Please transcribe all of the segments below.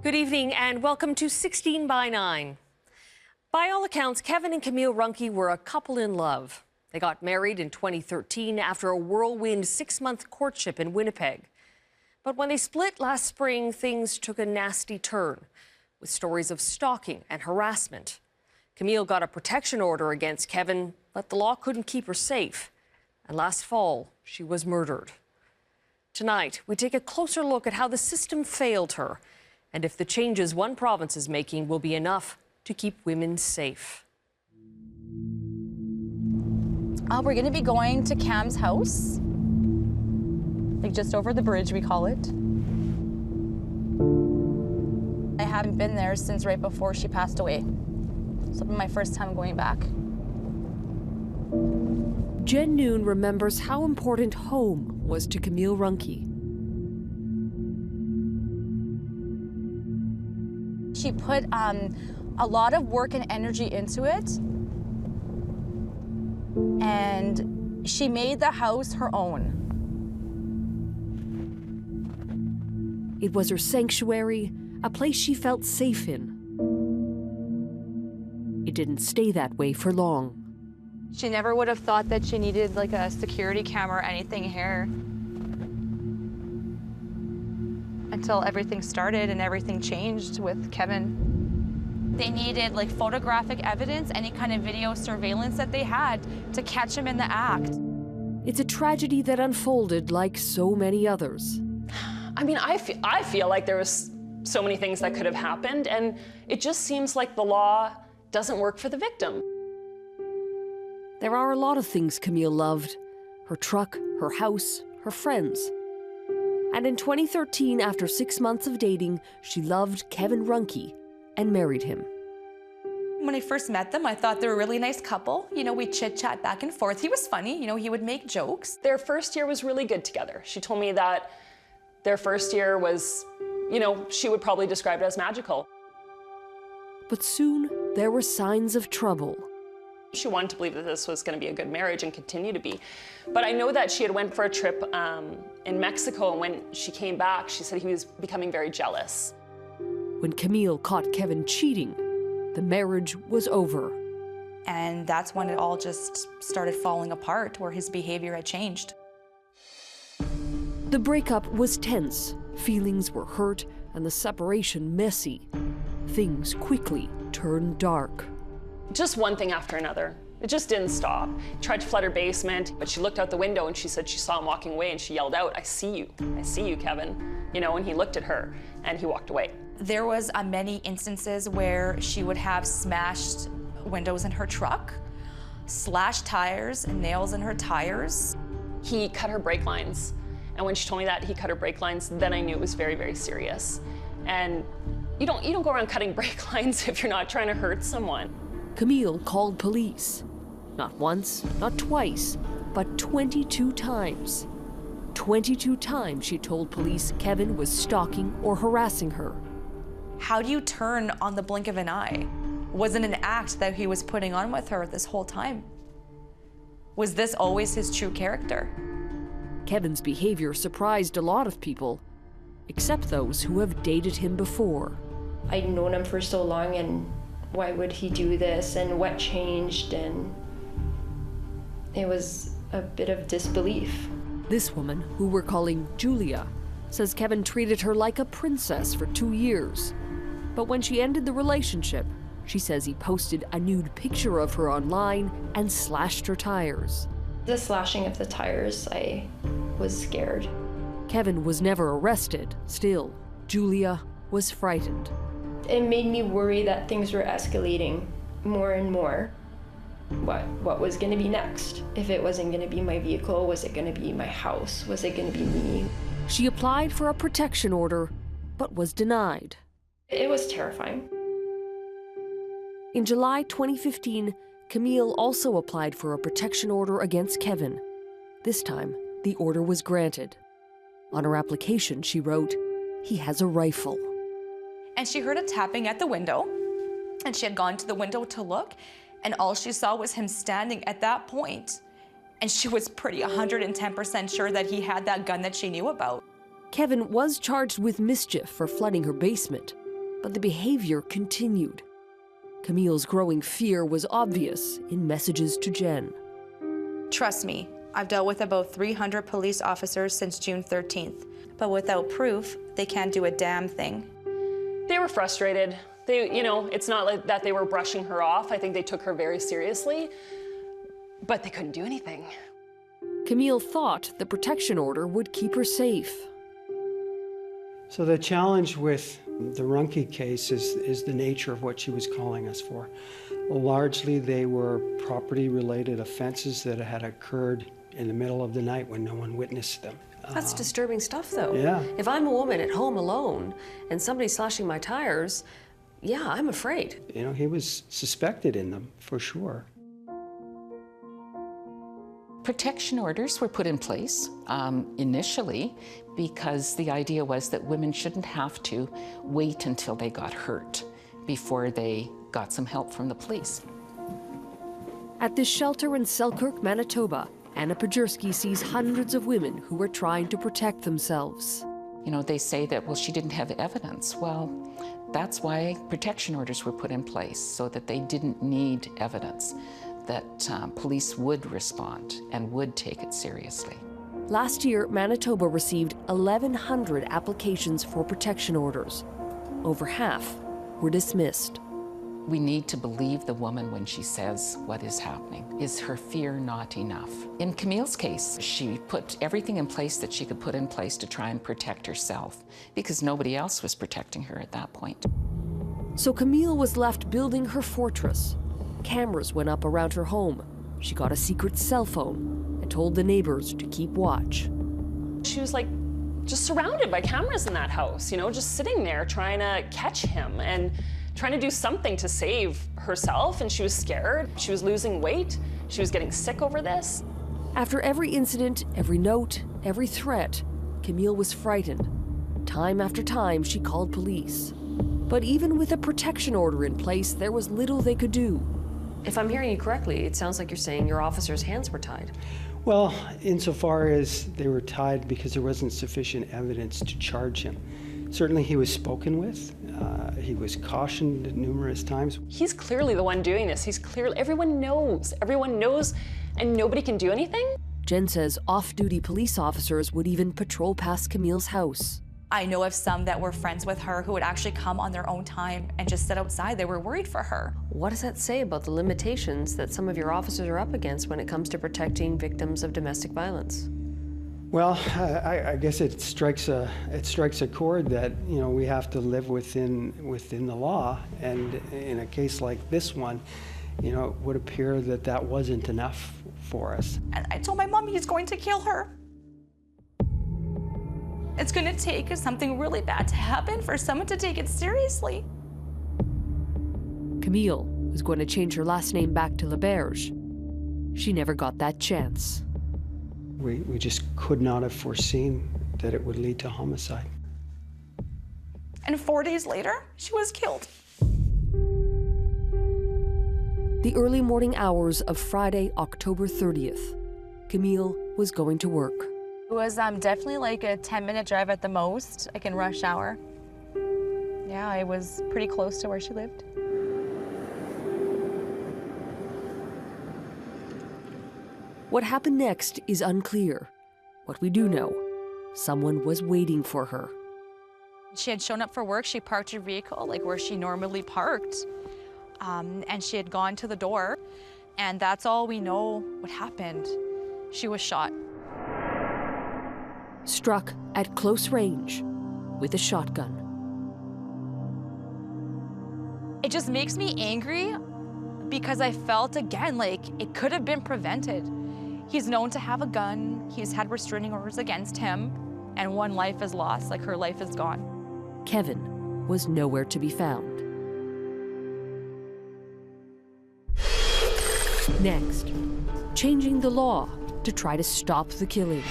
Good evening and welcome to 16 by 9. By all accounts, Kevin and Camile Runke were a couple in love. They got married in 2013 after a whirlwind 6-month courtship in Winnipeg. But when they split last spring, things took a nasty turn, with stories of stalking and harassment. Camile got a protection order against Kevin, but the law couldn't keep her safe. And last fall, she was murdered. Tonight, we take a closer look at how the system failed her and if the changes one province is making will be enough to keep women safe. We're going to be going to Cam's house, like just over the bridge, we call it. I haven't been there since right before she passed away. So it'll be my first time going back. Jen Noon remembers how important home was to Camile Runke. She put a lot of work and energy into it, and she made the house her own. It was her sanctuary, a place she felt safe in. It didn't stay that way for long. She never would have thought that she needed like a security camera or anything here until everything started and everything changed with Kevin. They needed like photographic evidence, any kind of video surveillance that they had to catch him in the act. It's a tragedy that unfolded like so many others. I mean, I feel like there was so many things that could have happened, and it just seems like the law doesn't work for the victim. There are a lot of things Camile loved: her truck, her house, her friends. And in 2013, after 6 months of dating, she loved Kevin Runke and married him. When I first met them, I thought they were a really nice couple. You know, we chit-chat back and forth. He was funny, you know, he would make jokes. Their first year was really good together. She told me that their first year was, you know, she would probably describe it as magical. But soon, there were signs of trouble. She wanted to believe that this was going to be a good marriage and continue to be. But I know that she had went for a trip in Mexico, and when she came back, she said he was becoming very jealous. When Camile caught Kevin cheating, the marriage was over. And that's when it all just started falling apart, where his behavior had changed. The breakup was tense, feelings were hurt, and the separation messy. Things quickly turned dark. Just one thing after another. It just didn't stop. He tried to flood her basement, but she looked out the window and she said she saw him walking away, and she yelled out, "I see you, Kevin." You know, and he looked at her and he walked away. There was many instances where she would have smashed windows in her truck, slashed tires and nails in her tires. He cut her brake lines. And when she told me that he cut her brake lines, then I knew it was very, very serious. And you don't go around cutting brake lines if you're not trying to hurt someone. Camile called police. Not once, not twice, but 22 times. 22 times she told police Kevin was stalking or harassing her. How do you turn on the blink of an eye? Was it an act that he was putting on with her this whole time? Was this always his true character? Kevin's behavior surprised a lot of people, except those who have dated him before. I'd known him for so long, and why would he do this, and what changed, and it was a bit of disbelief. This woman, who we're calling Julia, says Kevin treated her like a princess for 2 years. But when she ended the relationship, she says he posted a nude picture of her online and slashed her tires. The slashing of the tires, I was scared. Kevin was never arrested. Still, Julia was frightened. It made me worry that things were escalating more and more. What was going to be next? If it wasn't going to be my vehicle, was it going to be my house? Was it going to be me? She applied for a protection order, but was denied. It was terrifying. In July 2015, Camile also applied for a protection order against Kevin. This time, the order was granted. On her application, she wrote, "He has a rifle." And she heard a tapping at the window, and she had gone to the window to look, and all she saw was him standing at that point. And she was pretty 110% sure that he had that gun that she knew about. Kevin was charged with mischief for flooding her basement, but the behavior continued. Camile's growing fear was obvious in messages to Jen. Trust me, I've dealt with about 300 police officers since June 13th, but without proof, they can't do a damn thing. They were frustrated. It's not like that they were brushing her off. I think they took her very seriously, but they couldn't do anything. Camile thought the protection order would keep her safe. So the challenge with the Runke case is the nature of what she was calling us for. Largely, they were property-related offenses that had occurred in the middle of the night when no one witnessed them. That's disturbing stuff, though. Yeah. If I'm a woman at home alone and somebody's slashing my tires, yeah, I'm afraid. He was suspected in them, for sure. Protection orders were put in place initially because the idea was that women shouldn't have to wait until they got hurt before they got some help from the police. At this shelter in Selkirk, Manitoba, Anna Pajerski sees hundreds of women who are trying to protect themselves. They say that, well, she didn't have evidence. Well, that's why protection orders were put in place, so that they didn't need evidence, that police would respond and would take it seriously. Last year, Manitoba received 1,100 applications for protection orders. Over half were dismissed. We need to believe the woman when she says what is happening. Is her fear not enough? In Camile's case, she put everything in place that she could put in place to try and protect herself, because nobody else was protecting her at that point. So Camile was left building her fortress. Cameras went up around her home. She got a secret cell phone and told the neighbors to keep watch. She was like just surrounded by cameras in that house, just sitting there trying to catch him and trying to do something to save herself, and she was scared. She was losing weight. She was getting sick over this. After every incident, every note, every threat, Camile was frightened. Time after time, she called police. But even with a protection order in place, there was little they could do. If I'm hearing you correctly, it sounds like you're saying your officer's hands were tied. Well, insofar as they were tied because there wasn't sufficient evidence to charge him. Certainly he was spoken with. He was cautioned numerous times. He's clearly the one doing this. Everyone knows, and nobody can do anything. Jen says off-duty police officers would even patrol past Camile's house. I know of some that were friends with her who would actually come on their own time and just sit outside. They were worried for her. What does that say about the limitations that some of your officers are up against when it comes to protecting victims of domestic violence? Well, I guess it strikes a chord that we have to live within the law, and in a case like this one, it would appear that wasn't enough for us. And I told my mom he's going to kill her. It's going to take something really bad to happen for someone to take it seriously. Camile was going to change her last name back to Laberge. She never got that chance. We just could not have foreseen that it would lead to homicide. And 4 days later, she was killed. The early morning hours of Friday, October 30th, Camile was going to work. It was definitely like a 10-minute drive at the most, like in rush hour. Yeah, it was pretty close to where she lived. What happened next is unclear. What we do know, someone was waiting for her. She had shown up for work. She parked her vehicle like where she normally parked, and she had gone to the door, and that's all we know what happened. She was shot. Struck at close range with a shotgun. It just makes me angry because I felt again like it could have been prevented. He's known to have a gun. He's had restraining orders against him, and one life is lost, like her life is gone. Kevin was nowhere to be found. Next, changing the law to try to stop the killing.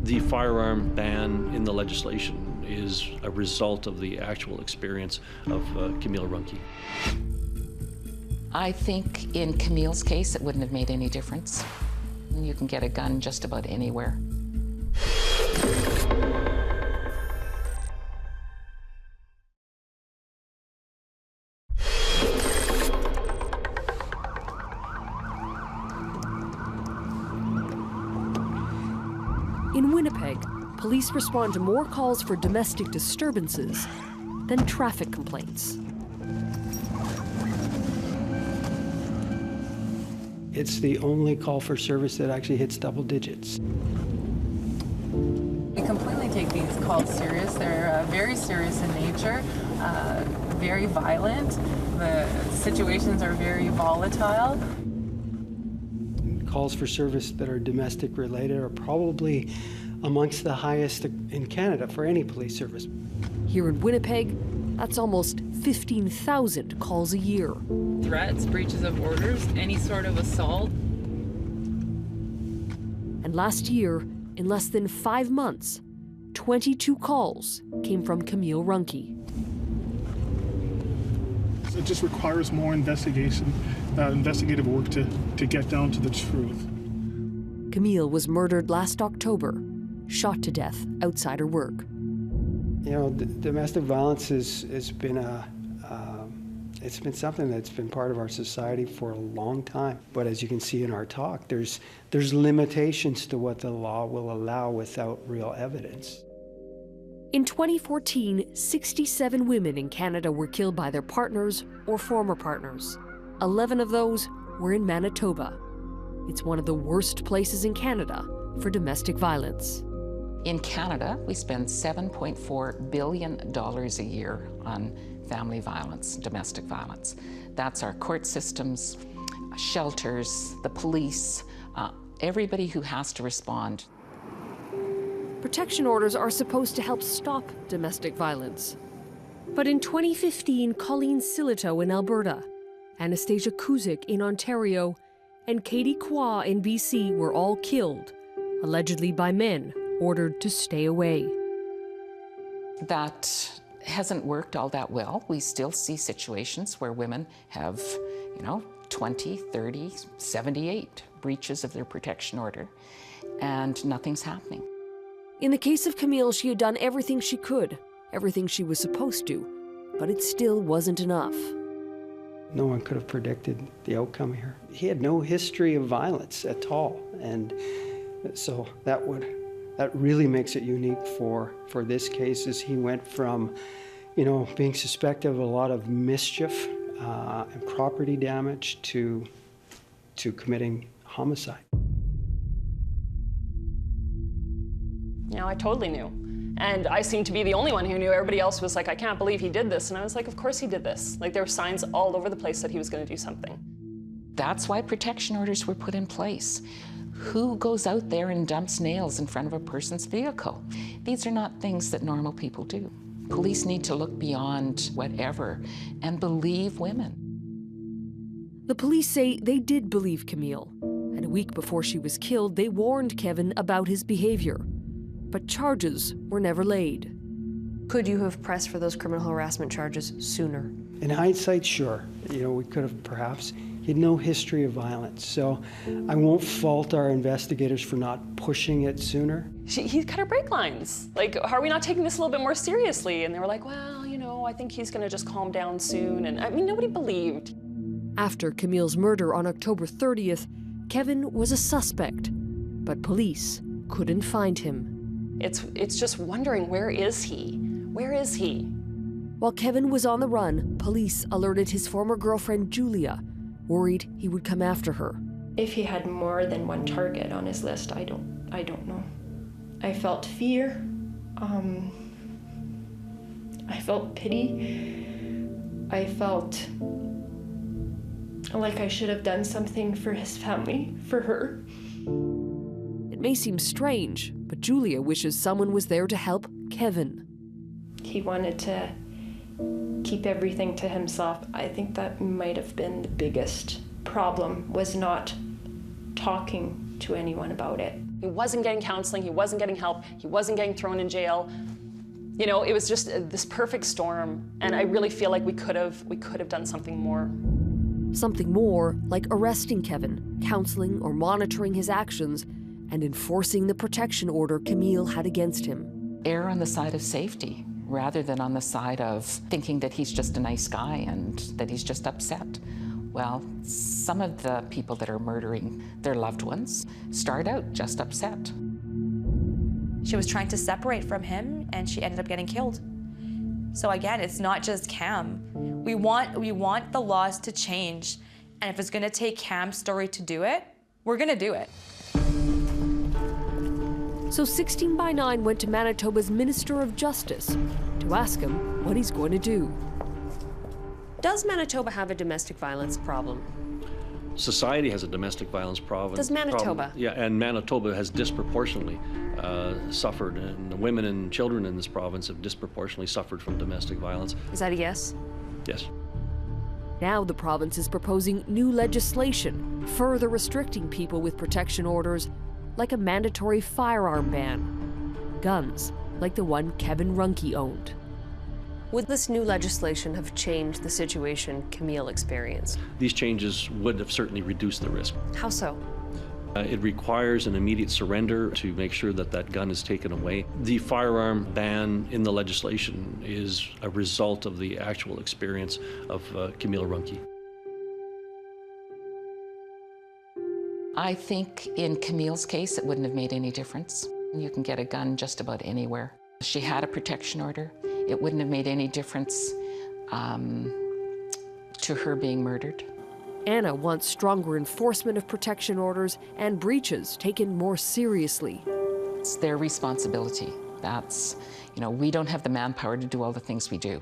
The firearm ban in the legislation is a result of the actual experience of Camile Runke. I think in Camile's case, it wouldn't have made any difference. You can get a gun just about anywhere. In Winnipeg, police respond to more calls for domestic disturbances than traffic complaints. It's the only call for service that actually hits double digits. We completely take these calls serious. They're very serious in nature, very violent. The situations are very volatile. Calls for service that are domestic related are probably amongst the highest in Canada for any police service. Here in Winnipeg, that's almost 15,000 calls a year. Threats, breaches of orders, any sort of assault. And last year, in less than 5 months, 22 calls came from Camile Runke. It just requires more investigation, investigative work to get down to the truth. Camile was murdered last October, shot to death outside her work. You know, domestic violence has been it's been something that's been part of our society for a long time. But as you can see in our talk, there's limitations to what the law will allow without real evidence. In 2014, 67 women in Canada were killed by their partners or former partners. 11 of those were in Manitoba. It's one of the worst places in Canada for domestic violence. In Canada, we spend $7.4 billion a year on family violence, domestic violence. That's our court systems, shelters, the police, everybody who has to respond. Protection orders are supposed to help stop domestic violence. But in 2015, Colleen Silito in Alberta, Anastasia Kuzik in Ontario, and Katie Kwa in BC were all killed, allegedly by men ordered to stay away. That hasn't worked all that well. We still see situations where women have, 20, 30, 78 breaches of their protection order, and nothing's happening. In the case of Camile, she had done everything she could, everything she was supposed to, but it still wasn't enough. No one could have predicted the outcome here. He had no history of violence at all, and so that really makes it unique for this case, as he went from, being suspected of a lot of mischief and property damage to committing homicide. I totally knew. And I seemed to be the only one who knew. Everybody else was like, I can't believe he did this. And I was like, of course he did this. Like, there were signs all over the place that he was going to do something. That's why protection orders were put in place. Who goes out there and dumps nails in front of a person's vehicle? These are not things that normal people do. Police need to look beyond whatever and believe women. The police say they did believe Camile, and a week before she was killed, they warned Kevin about his behavior. But charges were never laid. Could you have pressed for those criminal harassment charges sooner? In hindsight, sure. We could have perhaps. He had no history of violence, so I won't fault our investigators for not pushing it sooner. He cut her brake lines. Like, are we not taking this a little bit more seriously? And they were like, well, I think he's going to just calm down soon. And nobody believed. After Camile's murder on October 30th, Kevin was a suspect, but police couldn't find him. It's just wondering, where is he? Where is he? While Kevin was on the run, police alerted his former girlfriend, Julia, worried he would come after her. If he had more than one target on his list, I don't know. I felt fear. I felt pity. I felt like I should have done something for his family, for her. It may seem strange, but Julia wishes someone was there to help Kevin. He wanted to keep everything to himself. I think that might have been the biggest problem, was not talking to anyone about it. He wasn't getting counseling, he wasn't getting help, he wasn't getting thrown in jail. It was just this perfect storm, and I really feel like we could have done something more. Something more, like arresting Kevin, counseling or monitoring his actions, and enforcing the protection order Camile had against him. Err on the side of safety, rather than on the side of thinking that he's just a nice guy and that he's just upset. Well, some of the people that are murdering their loved ones start out just upset. She was trying to separate from him, and she ended up getting killed. So again, it's not just Cam. We want the laws to change, and if it's gonna take Cam's story to do it, we're gonna do it. So 16 by 9 went to Manitoba's Minister of Justice to ask him what he's going to do. Does Manitoba have a domestic violence problem? Society has a domestic violence problem. Does Manitoba? Yeah, and Manitoba has disproportionately suffered, and the women and children in this province have disproportionately suffered from domestic violence. Is that a yes? Yes. Now the province is proposing new legislation, further restricting people with protection orders, like a mandatory firearm ban. Guns, like the one Kevin Runke owned. Would this new legislation have changed the situation Camile experienced? These changes would have certainly reduced the risk. How so? It requires an immediate surrender to make sure that that gun is taken away. The firearm ban in the legislation is a result of the actual experience of Camile Runke. I think in Camile's case, it wouldn't have made any difference. You can get a gun just about anywhere. She had a protection order. It wouldn't have made any difference to her being murdered. Anna wants stronger enforcement of protection orders and breaches taken more seriously. It's their responsibility. That's, we don't have the manpower to do all the things we do,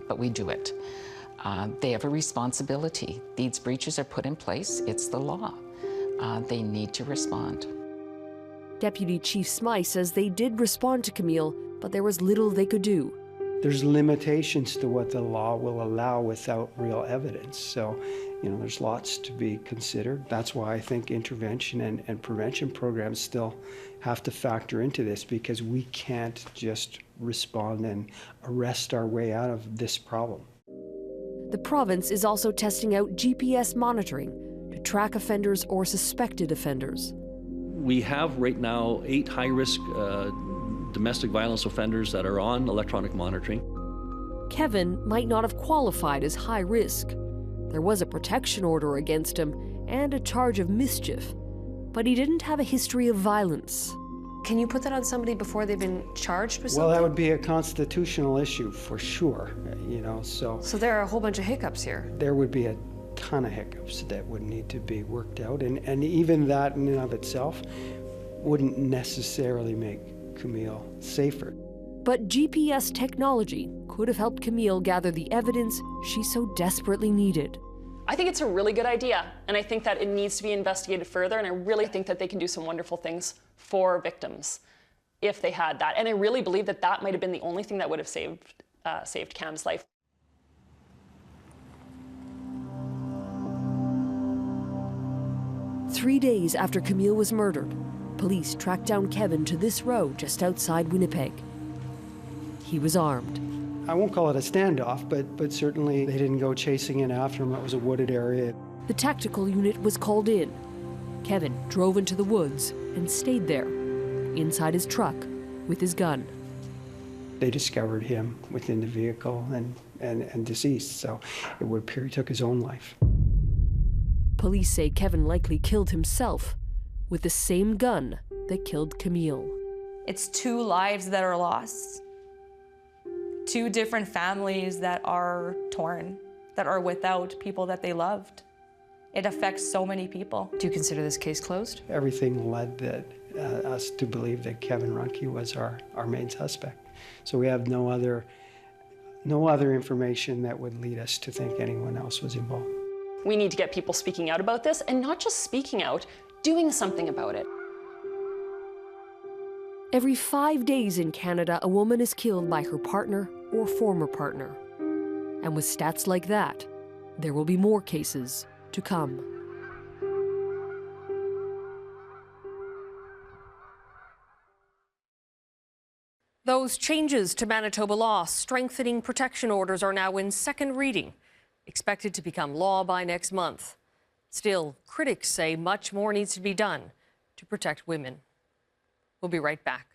but we do it. They have a responsibility. These breaches are put in place. It's the law. They need to respond. Deputy Chief Smyth says they did respond to Camile, but there was little they could do. There's limitations to what the law will allow without real evidence. So, there's lots to be considered. That's why I think intervention and prevention programs still have to factor into this, because we can't just respond and arrest our way out of this problem. The province is also testing out GPS monitoring to track offenders or suspected offenders. We have right now 8 high-risk domestic violence offenders that are on electronic monitoring. Kevin might not have qualified as high risk. There was a protection order against him and a charge of mischief, but he didn't have a history of violence. Can you put that on somebody before they've been charged with something? Well, that would be a constitutional issue for sure, so. So there are a whole bunch of hiccups here. There would be a ton of hiccups that would need to be worked out, and even that in and of itself wouldn't necessarily make Camile safer. But GPS technology could have helped Camile gather the evidence she so desperately needed. I think it's a really good idea, and I think that it needs to be investigated further, and I really think that they can do some wonderful things for victims if they had that. And I really believe that that might have been the only thing that would have saved Cam's life. Three days after Camile was murdered, police tracked down Kevin to this row just outside Winnipeg. He was armed. I won't call it a standoff, but certainly they didn't go chasing in after him. It was a wooded area. The tactical unit was called in. Kevin drove into the woods and stayed there, inside his truck, with his gun. They discovered him within the vehicle and deceased, so it would appear he took his own life. Police say Kevin likely killed himself with the same gun that killed Camile. It's 2 lives that are lost. 2 different families that are torn, that are without people that they loved. It affects so many people. Do you consider this case closed? Everything led us to believe that Kevin Runke was our main suspect. So we have no other information that would lead us to think anyone else was involved. We need to get people speaking out about this, and not just speaking out, doing something about it. Every 5 days in Canada, a woman is killed by her partner or former partner. And with stats like that, there will be more cases to come. Those changes to Manitoba law strengthening protection orders are now in second reading, expected to become law by next month. Still, critics say much more needs to be done to protect women. We'll be right back.